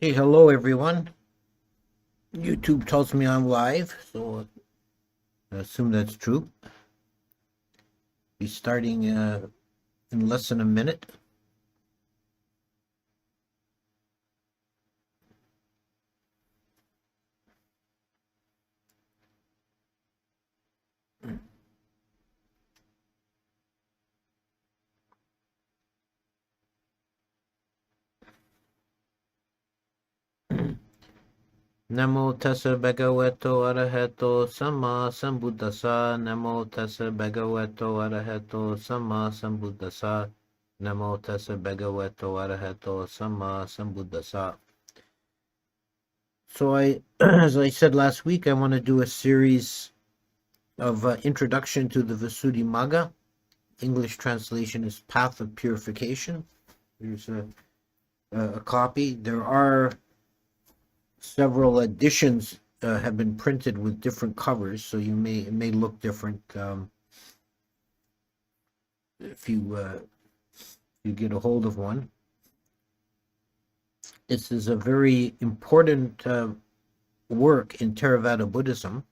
Hey, hello everyone. YouTube tells me I'm live, so I assume that's true. Be starting in less than a minute. Namo tassa bhagavato arahato sama sambuddhassa. Namo tassa bhagavato arahato sama sambuddhassa. Namo tassa bhagavato arahato sama sambuddhassa. So as I said last week, I want to do a series of introduction to the Visuddhimagga. English translation is Path of Purification. There's a copy. There are several editions have been printed with different covers, so it may look different if you get a hold of one. This is a very important work in Theravada Buddhism.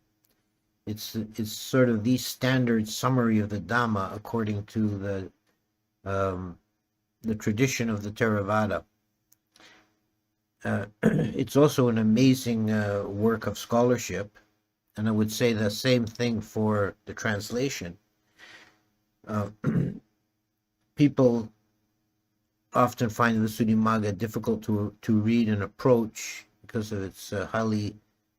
It's sort of the standard summary of the Dhamma according to the tradition of the Theravada. It's also an amazing work of scholarship, and I would say the same thing for the translation. People often find the Visuddhimagga difficult to read and approach because of its highly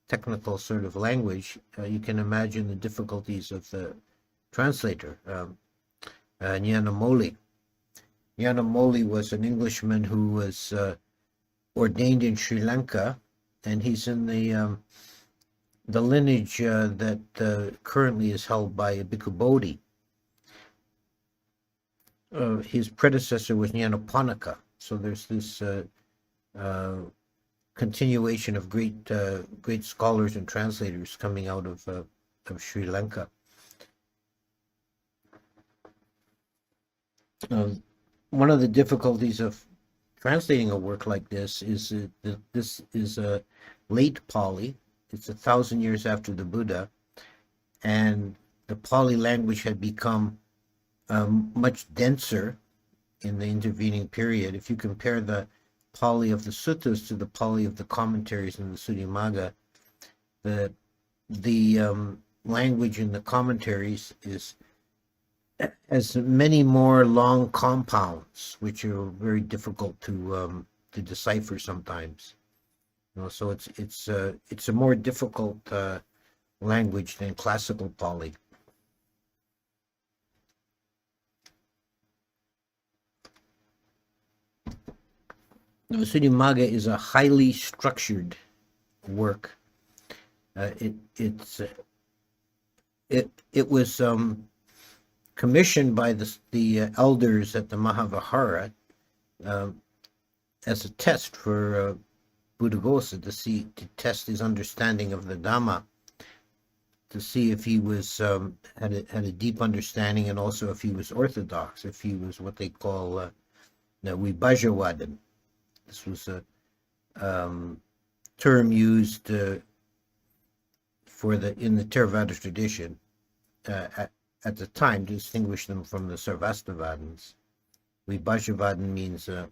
technical sort of language. You can imagine the difficulties of the translator, Nyanamoli. Nyanamoli was an Englishman who was ordained in Sri Lanka, and he's in the lineage that currently is held by Bhikkhu Bodhi. His predecessor was Nyanaponika, so there's this continuation of great scholars and translators coming out of Sri Lanka. One of the difficulties of translating a work like this is that this is a late Pali. It's 1,000 years after the Buddha, and the Pali language had become much denser in the intervening period. If you compare the Pali of the suttas to the Pali of the commentaries in the Visuddhimagga, the language in the commentaries has many more long compounds, which are very difficult to decipher sometimes. So it's a more difficult language than classical Pali. The Visuddhimagga is a highly structured work. It was commissioned by the elders at the Mahavihara as a test for Buddhaghosa to test his understanding of the Dhamma, to see if he was had a deep understanding, and also if he was orthodox, if he was what they call Vibhajavadan. This was a term used in the Theravada tradition at the time to distinguish them from the Sarvastivadins. Vibhajavadan means the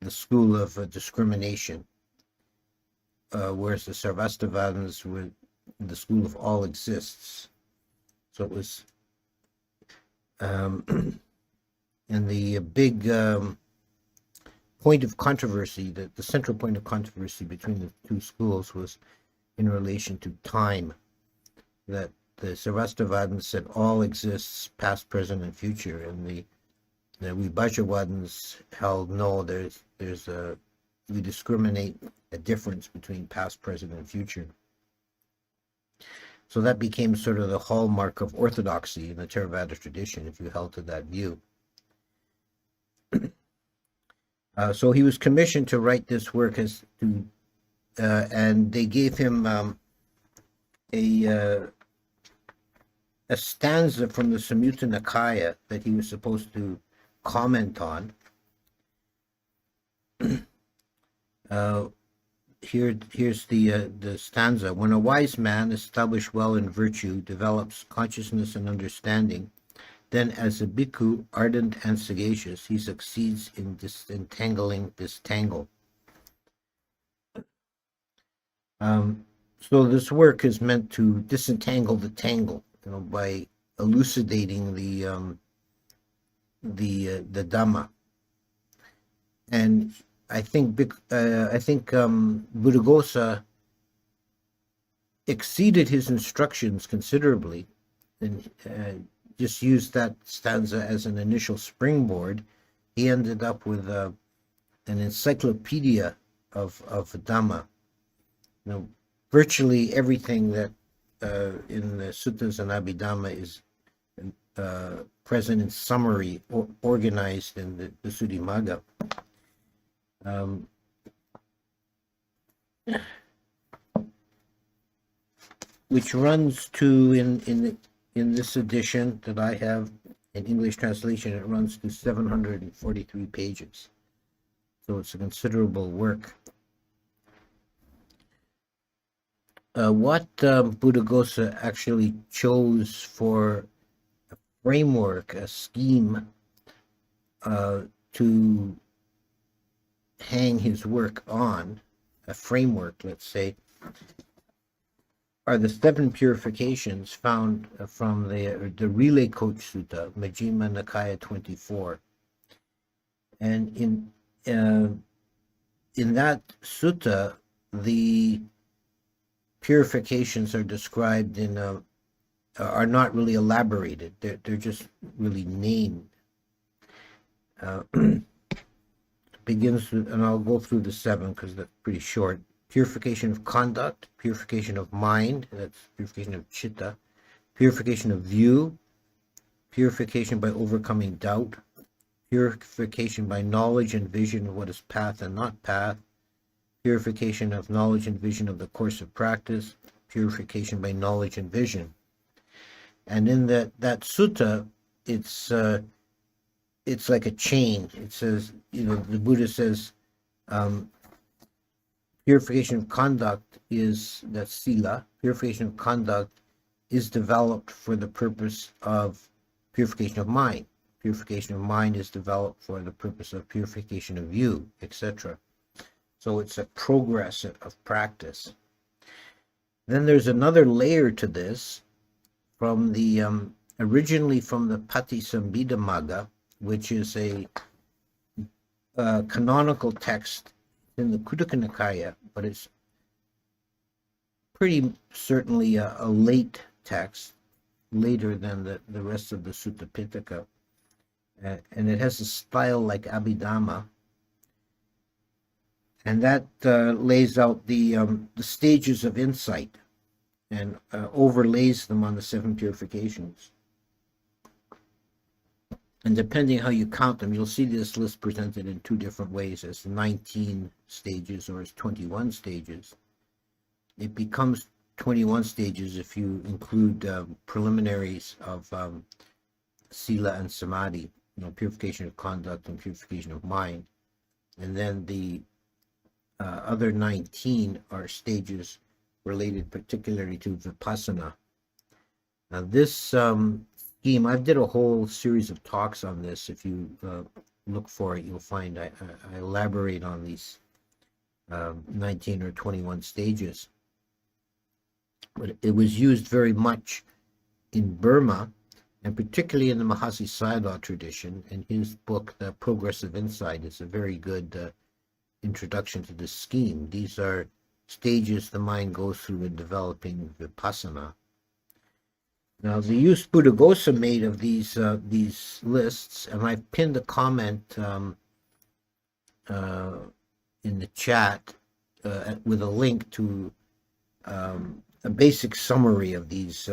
school of discrimination, whereas the Sarvastivadins were the school of all exists. So it was, and the big point of controversy, the central point of controversy between the two schools was in relation to time. That the Sarvastivadins said all exists, past, present, and future, and the Vibhajavadins held no. We discriminate a difference between past, present, and future. So that became sort of the hallmark of orthodoxy in the Theravada tradition, if you held to that view. So he was commissioned to write this work and they gave him a stanza from the Samyutta Nikaya that he was supposed to comment on. Uh, here's the stanza. When a wise man, established well in virtue, develops consciousness and understanding, then as a bhikkhu, ardent and sagacious, he succeeds in disentangling this tangle. So this work is meant to disentangle the tangle, by elucidating the dhamma. And I think Buddhaghosa exceeded his instructions considerably, and just used that stanza as an initial springboard. He ended up with an encyclopedia of Dhamma. Virtually everything that in the suttas and Abhidhamma is present in summary or organized in the Visuddhimagga. Which runs to, in this edition that I have in English translation, it runs to 743 pages. So it's a considerable work. What Buddhaghosa actually chose for a framework, a scheme to hang his work on, a framework, let's say, are the 7 purifications found from the Relay Coach Sutta, Majjhima Nikaya 24. And in that sutta, the purifications are described are not really elaborated. They're just really named. Begins with, and I'll go through the 7 because that's pretty short. Purification of conduct, purification of mind, that's purification of chitta, purification of view, purification by overcoming doubt, purification by knowledge and vision of what is path and not path, purification of knowledge and vision of the course of practice, purification by knowledge and vision. And in that sutta, it's like a chain. It says, the Buddha says, purification of conduct that's sila. Purification of conduct is developed for the purpose of purification of mind. Purification of mind is developed for the purpose of purification of view, etc. So it's a progress of practice. Then there's another layer to this from the originally from the Patisambhidamagga, which is a canonical text in the Khuddaka Nikaya, but it's pretty certainly a late text, later than the rest of the Sutta Pitaka, and it has a style like Abhidhamma, and that lays out the stages of insight and overlays them on the 7 purifications. And depending how you count them, you'll see this list presented in 2 different ways, as 19 stages or as 21 stages. It becomes 21 stages if you include preliminaries of sila and samadhi, purification of conduct and purification of mind. And then the other 19 are stages related particularly to vipassana. Now this scheme, I did a whole series of talks on this. If you look for it, you'll find I elaborate on these 19 or 21 stages. But it was used very much in Burma, and particularly in the Mahasi Sayadaw tradition. And his book, The Progress of Insight, is a very good introduction to this scheme. These are stages the mind goes through in developing vipassana. Now, the use Buddhaghosa made of these lists, and I've pinned a comment in the chat with a link to a basic summary of these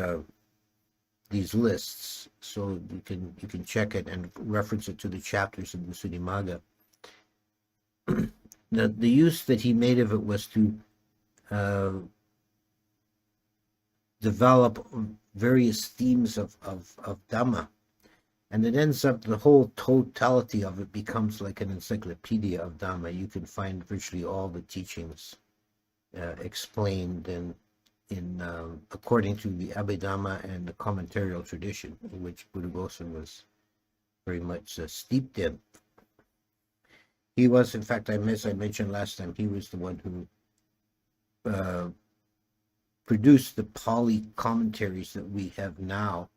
lists, so you can check it and reference it to the chapters in the Visuddhimagga. The use that he made of it was to develop various themes of Dhamma. And it ends up, the whole totality of it becomes like an encyclopedia of Dhamma. You can find virtually all the teachings explained in according to the Abhidhamma and the commentarial tradition, in which Buddhaghosa was very much steeped in. He was, in fact, I mentioned last time, he was the one who produced the Pali commentaries that we have now.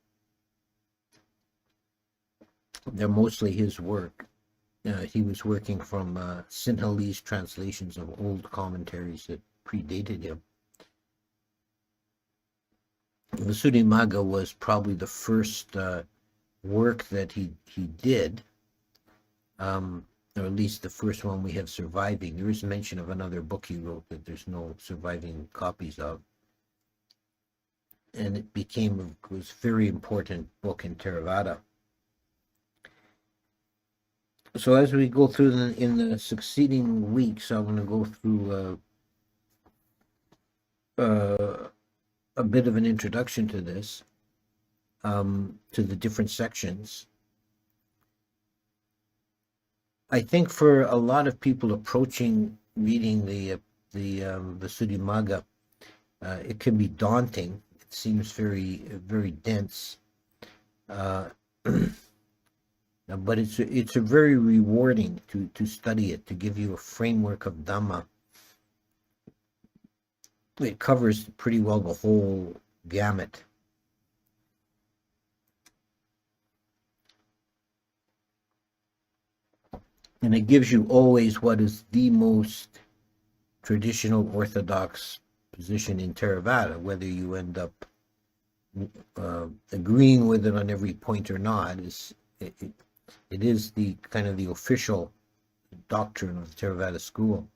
They're mostly his work. He was working from Sinhalese translations of old commentaries that predated him. Visuddhimagga was probably the first work that he did, or at least the first one we have surviving. There is mention of another book he wrote that there's no surviving copies of. And it was a very important book in Theravada. So as we go through in the succeeding weeks, I'm going to go through a bit of an introduction to this, to the different sections. I think for a lot of people approaching reading the Visuddhimagga, it can be daunting. It seems very, very dense. But it's a very rewarding to study it, to give you a framework of Dhamma. It covers pretty well the whole gamut. And it gives you always what is the most traditional orthodox position in Theravada, whether you end up agreeing with it on every point or not. It is the kind of the official doctrine of the Theravada school.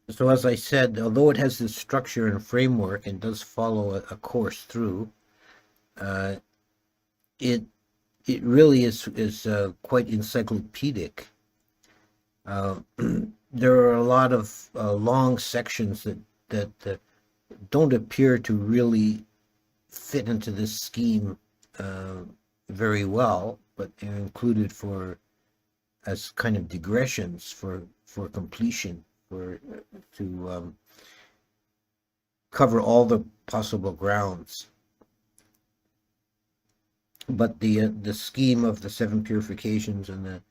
So as I said, although it has this structure and framework and does follow a course through, it really is quite encyclopedic. There are a lot of long sections that don't appear to really fit into this scheme very well, but they're included as kind of digressions for completion, to cover all the possible grounds. But the scheme of the 7 purifications and the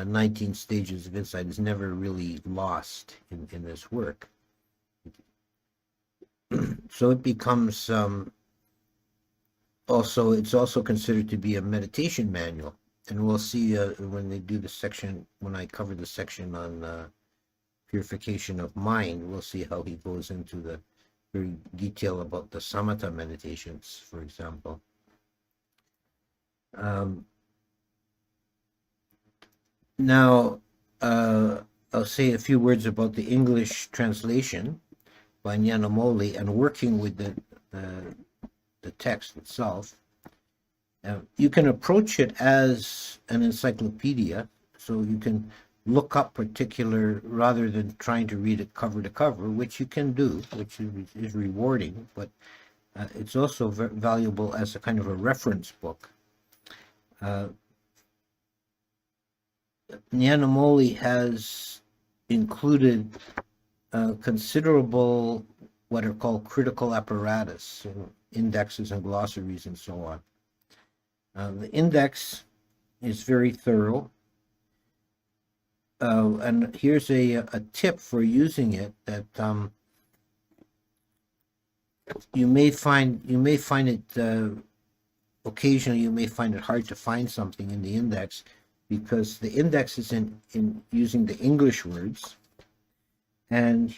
19 stages of insight is never really lost in this work. So it becomes it's also considered to be a meditation manual, and we'll see when they do the section, when I cover the section on purification of mind, we'll see how he goes into the very detail about the samatha meditations, for example. Now, I'll say a few words about the English translation by Nyanamoli and working with the text itself. You can approach it as an encyclopedia, so you can look up particular, rather than trying to read it cover to cover, which you can do, which is rewarding, but it's also valuable as a kind of a reference book. Nyanamoli has included considerable what are called critical apparatus, indexes and glossaries and so on. The index is very thorough, and here's a tip for using it, that you may find it occasionally you may find it hard to find something in the index, because the index is in using the English words, and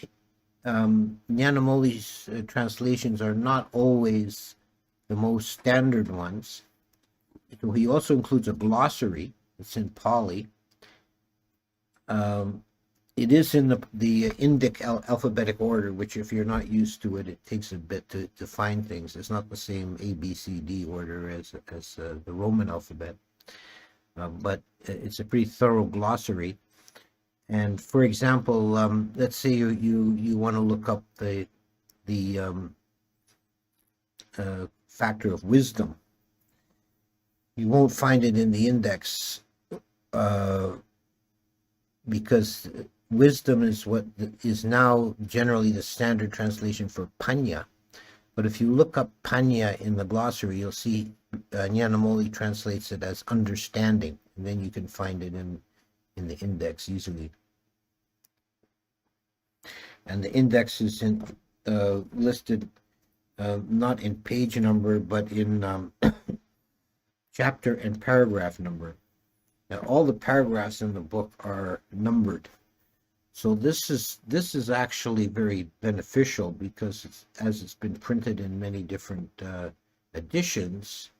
Nyanamoli's translations are not always the most standard ones. So he also includes a glossary. It's in Pali. It is in the Indic alphabetic order, which, if you're not used to it, it takes a bit to find things. It's not the same A, B, C, D order as the Roman alphabet, but it's a pretty thorough glossary. And for example, let's say you want to look up the factor of wisdom. You won't find it in the index because wisdom is what is now generally the standard translation for panya. But if you look up panya in the glossary, you'll see Nyanamoli translates it as understanding, and then you can find it in the index easily. And the index is listed not in page number, but in chapter and paragraph number. Now, all the paragraphs in the book are numbered. So this is actually very beneficial because as it's been printed in many different editions,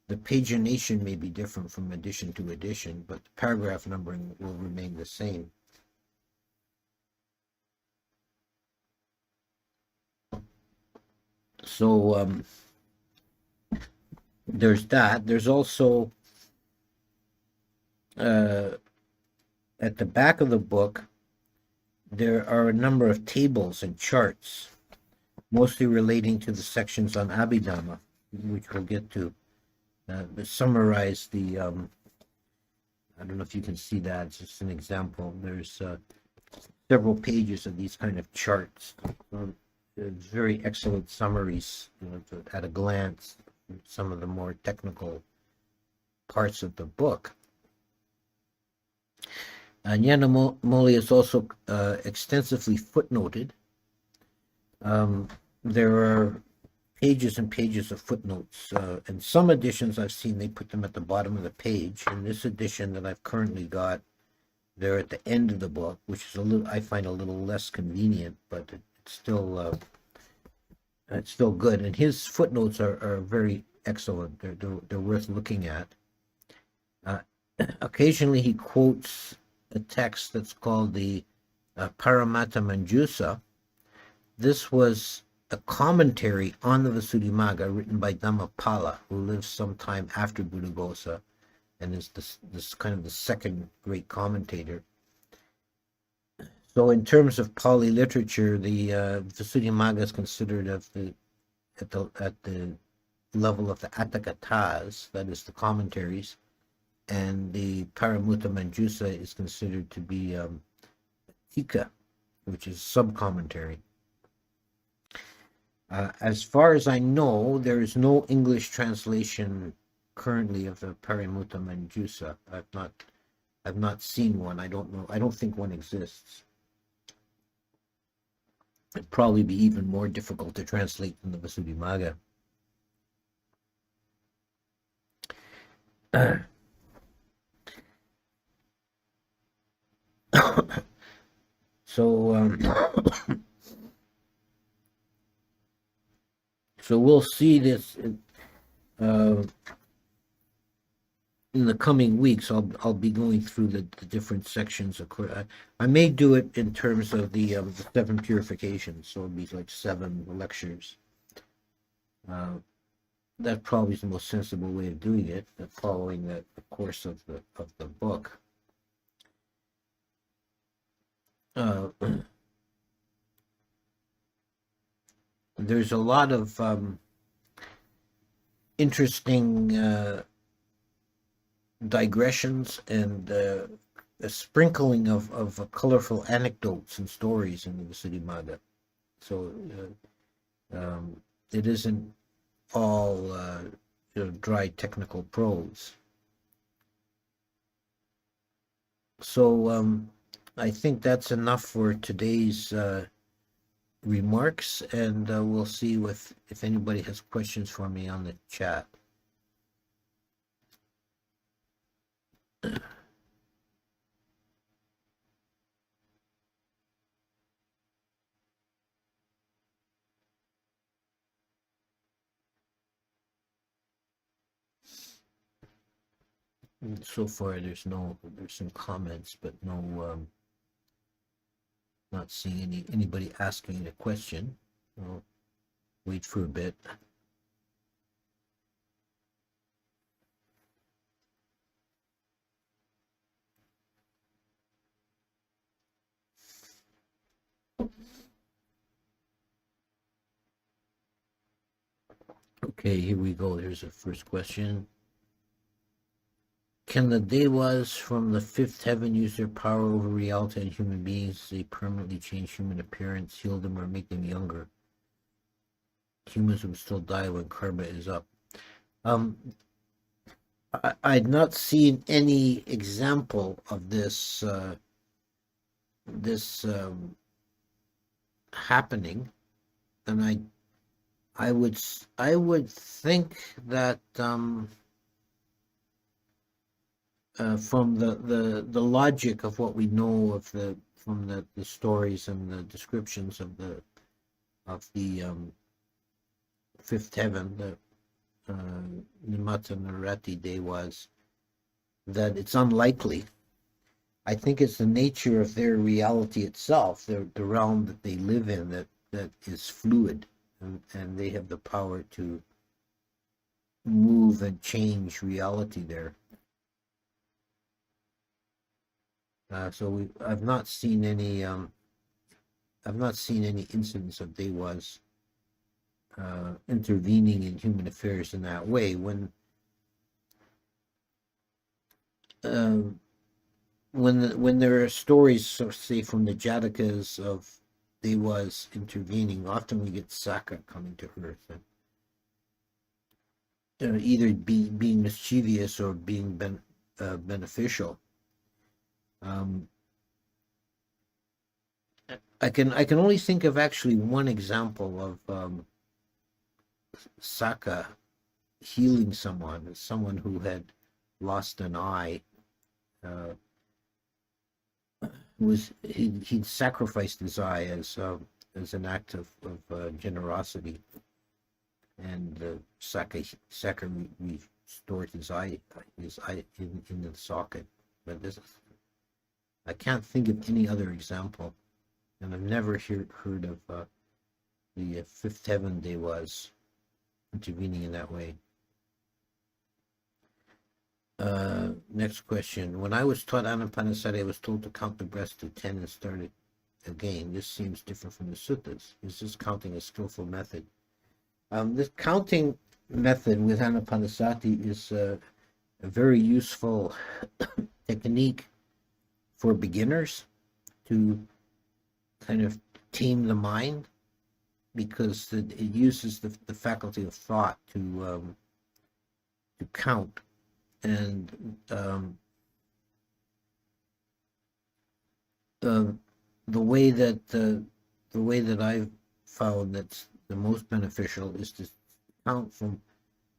the pagination may be different from edition to edition, but the paragraph numbering will remain the same. So there's that. There's also at the back of the book, there are a number of tables and charts, mostly relating to the sections on Abhidhamma, which we'll get to. Summarize the, I don't know if you can see that, it's just an example. There's several pages of these kind of charts. Very excellent summaries, at a glance, some of the more technical parts of the book. Nyanamoli is also extensively footnoted. There are pages and pages of footnotes. In some editions I've seen they put them at the bottom of the page. In this edition that I've currently got, they're at the end of the book, which is I find a little less convenient, but it's still good. And his footnotes are very excellent. They're worth looking at. Occasionally he quotes a text that's called the Paramatta Manjusa. This was a commentary on the Visuddhimagga written by Dhammapala, who lived sometime after Buddhaghosa and is this kind of the second great commentator. So in terms of Pali literature, the Visuddhimagga is considered at the level of the Attakatas, that is the commentaries, and the Paramutta Manjusa is considered to be Tika, which is sub-commentary. As far as I know, there is no English translation currently of the Paramutta Manjusa. I've not seen one. I don't know. I don't think one exists. It'd probably be even more difficult to translate than the Visuddhimagga. So so we'll see this in the coming weeks. I'll be going through the different sections. Of course, I may do it in terms of the 7 purifications, so it'll be like 7 lectures. That probably is the most sensible way of doing it, following the course of the book. There's a lot of interesting digressions and a sprinkling of colorful anecdotes and stories in the Visuddhimagga. So it isn't all dry technical prose. So I think that's enough for today's remarks, and we'll see if anybody has questions for me on the chat. So far, there's some comments, but no, not seeing anybody asking a question. I'll wait for a bit. Okay, here we go. Here's the first question. Can the devas from the fifth heaven use their power over reality and human beings? They permanently change human appearance, heal them, or make them younger. Humans will still die when karma is up. I'd not seen any example of this happening, and I would think that from the logic of what we know of from the stories and the descriptions of the fifth heaven, the Nimata Narati Devas, that it's unlikely. I think it's the nature of their reality itself, the realm that they live in, that is fluid, and they have the power to move and change reality there. So I've not seen any incidents of devas intervening in human affairs in that way. When there are stories, so say from the Jatakas, of devas intervening, often we get Saka coming to earth and either being mischievous or being beneficial. I can only think of actually one example of Saka healing someone who had lost an eye. He'd sacrificed his eye as an act of generosity, and Saka restored his eye in the socket. But I can't think of any other example, and I've never heard of the fifth heaven devas intervening in that way. Next question. When I was taught Anapanasati, I was told to count the breaths to 10 and start it again. This seems different from the suttas. Is this counting a skillful method? This counting method with Anapanasati is a very useful technique for beginners to kind of tame the mind, because it uses the faculty of thought to count. And the way that I've found that's the most beneficial is to count from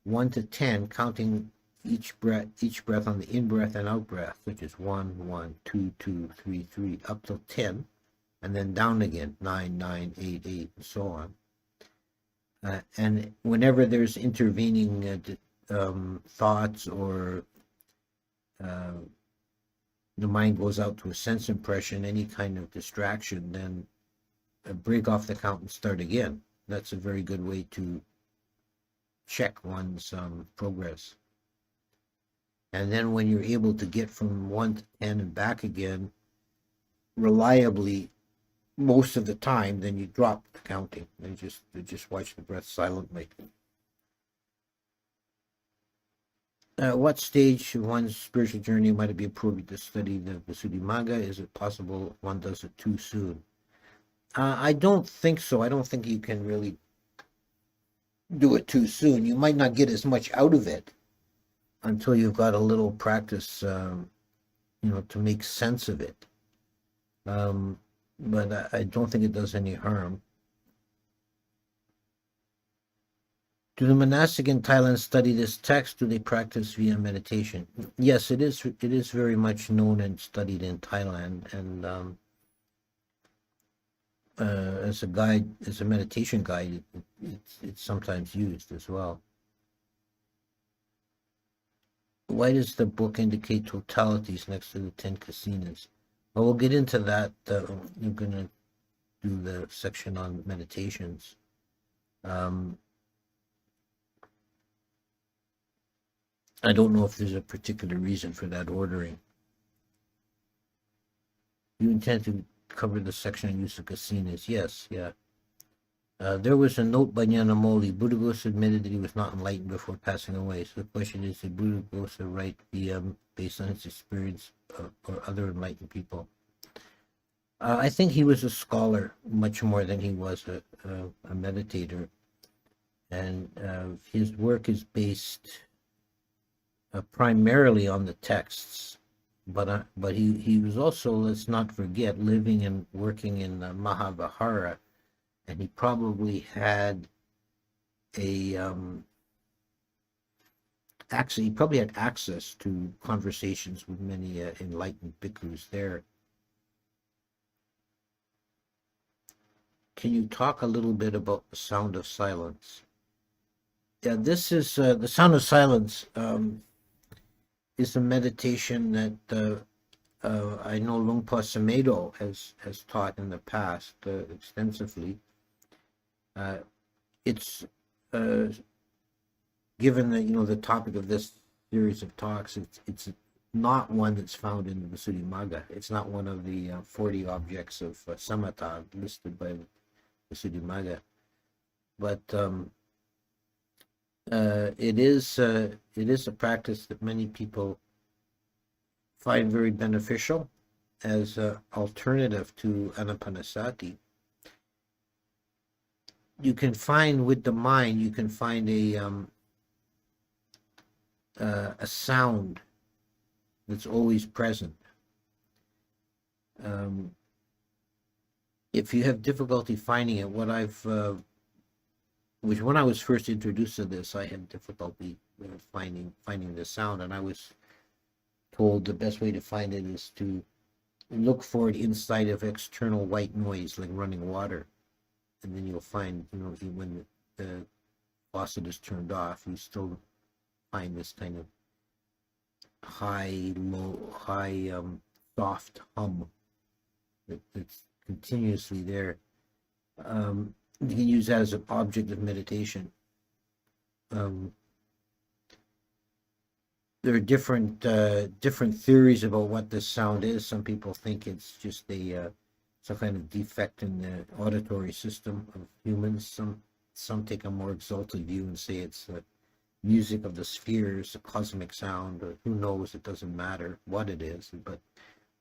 1 to 10, counting each breath on the in-breath and out-breath, which is 1, 1, 2, 2, 3, 3, up till 10, and then down again, 9, 9, 8, 8, and so on. And whenever there's intervening thoughts, or the mind goes out to a sense impression, any kind of distraction, then break off the count and start again. That's a very good way to check one's progress. And then when you're able to get from 1 to 10 and back again reliably most of the time, then you drop the counting and just watch the breath silently. At what stage of one's spiritual journey might it be appropriate to study the Visuddhimagga? Is it possible one does it too soon? I don't think so. I don't think you can really do it too soon. You might not get as much out of it until you've got a little practice, to make sense of it. But I don't think it does any harm. Do the monastic in Thailand study this text? Do they practice via meditation? Yes, it is very much known and studied in Thailand, and as a meditation guide, it's sometimes used as well. Why does the book indicate totalities next to the 10 kasinas? Well, we'll get into that. You're going to do the section on meditations. I don't know if there's a particular reason for that ordering. You intend to cover the section on use of kasinas? Yes, yeah. There was a note by Nyanamoli. Buddhaghosa admitted that he was not enlightened before passing away. So the question is, did Buddhaghosa write the based on his experience or other enlightened people? I think he was a scholar much more than he was a meditator, and his work is based primarily on the texts. But he was also, let's not forget, living and working in Mahavihara, and he probably had a actually he probably had access to conversations with many enlightened bhikkhus there. Can you talk a little bit about the sound of silence? Yeah, this is the sound of silence is a meditation that I know Lungpa Samedo has taught in the past extensively. It's given that the topic of this series of talks, it's not one that's found in the Visuddhimagga. It's not one of the 40 objects of samatha listed by the Visuddhimagga, but it is a practice that many people find very beneficial as an alternative to anapanasati. You can find with the mind, you can find a sound that's always present. If you have difficulty finding it, which when I was first introduced to this, I had difficulty finding the sound, and I was told the best way to find it is to look for it inside of external white noise, like running water, and then you'll find, when the faucet is turned off, you still find this kind of high, soft hum that's continuously there. You can use that as an object of meditation. There are different theories about what this sound is. Some people think it's just some kind of defect in the auditory system of humans. Some take a more exalted view and say it's the music of the spheres, a cosmic sound, or who knows. It doesn't matter what it is, but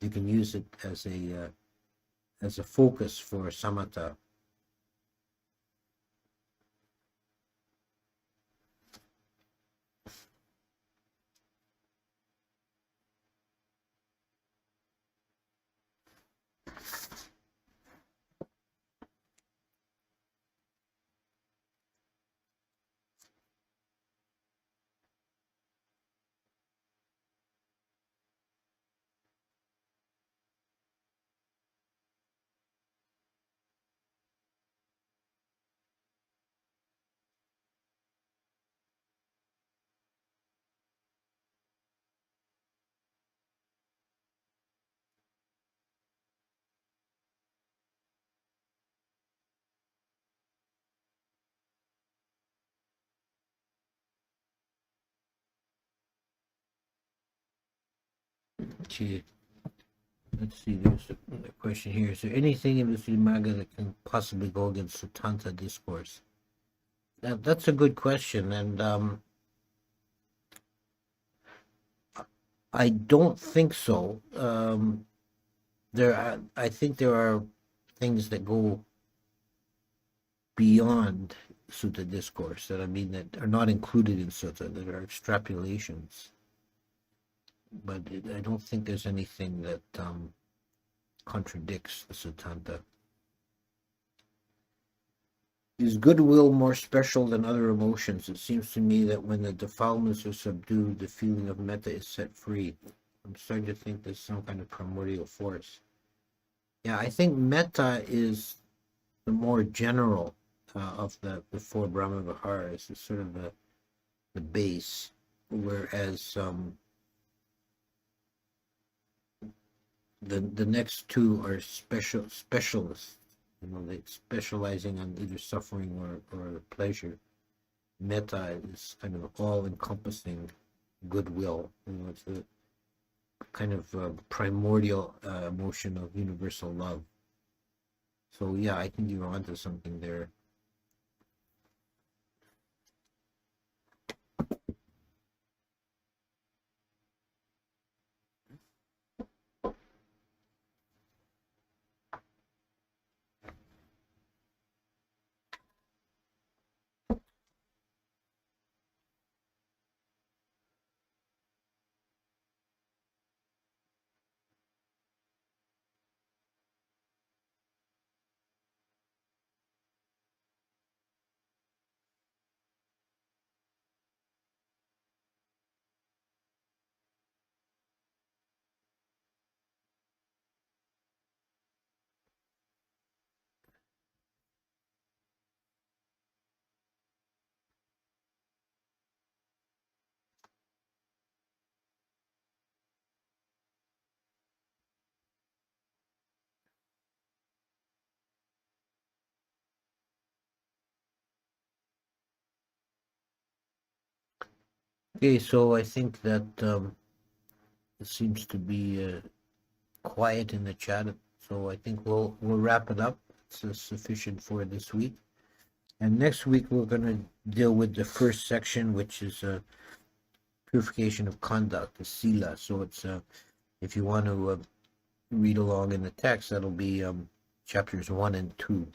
you can use it as a focus for samatha. Okay. Let's see, there's a question here. Is there anything in Visuddhimagga that can possibly go against Sutanta discourse? That's a good question, and I don't think so. I think there are things that go beyond Sutta discourse that that are not included in Sutta, that are extrapolations. But I don't think there's anything that contradicts the Sutanta. Is goodwill more special than other emotions? It seems to me that when the defilements are subdued, the feeling of metta is set free. I'm starting to think there's some kind of primordial force. Yeah, I think metta is the more general of the four Brahma Viharas. It's sort of the base, whereas the next two are specialists. Like specializing on either suffering or pleasure. Metta is kind of all-encompassing goodwill. It's a kind of primordial emotion of universal love. So yeah, I think you're onto something there. Okay, so I think that it seems to be quiet in the chat, so I think we'll wrap it up. It's sufficient for this week. And next week we're going to deal with the first section, which is purification of conduct, the sila. So it's if you want to read along in the text, that'll be chapters 1 and 2.